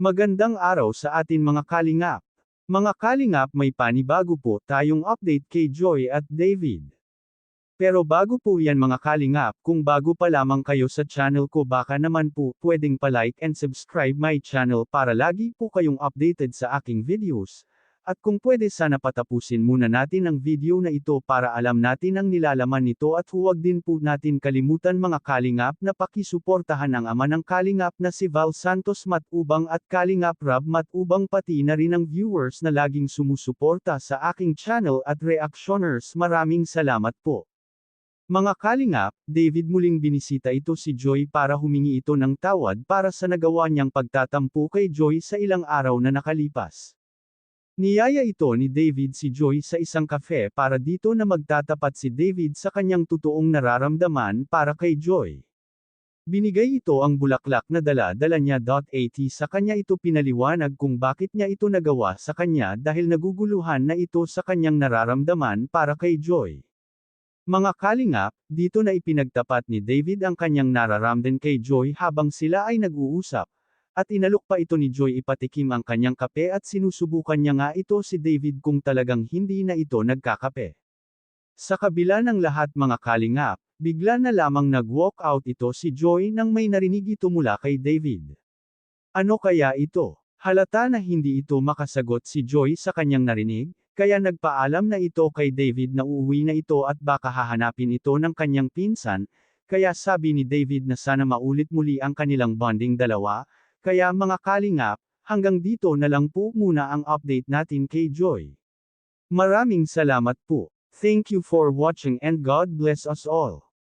Magandang araw sa atin mga kalingap. Mga kalingap, may panibago po tayong update kay Joy at David. Pero bago po yan mga kalingap, kung bago pa lamang kayo sa channel ko, baka naman po pwedeng pa-like and subscribe my channel para lagi po kayong updated sa aking videos. At kung pwede, sana patapusin muna natin ang video na ito para alam natin ang nilalaman nito, at huwag din po natin kalimutan mga kalingap na pakisuportahan ang ama ng kalingap na si Val Santos Matubang at Kalingap Rob Matubang, pati na rin ang viewers na laging sumusuporta sa aking channel at reactioners. Maraming salamat po. Mga kalingap, David, muling binisita ito si Joy para humingi ito ng tawad para sa nagawa niyang pagtatampo kay Joy sa ilang araw na nakalipas. Niyaya ito ni David si Joy sa isang cafe para dito na magtatapat si David sa kanyang totoong nararamdaman para kay Joy. Binigay ito ang bulaklak na dala-dala niya. At sa kanya ito pinaliwanag kung bakit niya ito nagawa sa kanya dahil naguguluhan na ito sa kanyang nararamdaman para kay Joy. Mga kalingap, dito na ipinagtapat ni David ang kanyang nararamdaman kay Joy habang sila ay nag-uusap. At inalok pa ito ni Joy ipatikim ang kanyang kape, at sinusubukan niya nga ito si David kung talagang hindi na ito nagkakape. Sa kabila ng lahat mga kalingap, bigla na lamang nag-walk out ito si Joy nang may narinig ito mula kay David. Ano kaya ito? Halata na hindi ito makasagot si Joy sa kanyang narinig, kaya nagpaalam na ito kay David na uuwi na ito at baka hahanapin ito ng kanyang pinsan, kaya sabi ni David na sana maulit muli ang kanilang bonding dalawa. Kaya mga kalingap, hanggang dito na lang po muna ang update natin kay Joy. Maraming salamat po. Thank you for watching and God bless us all.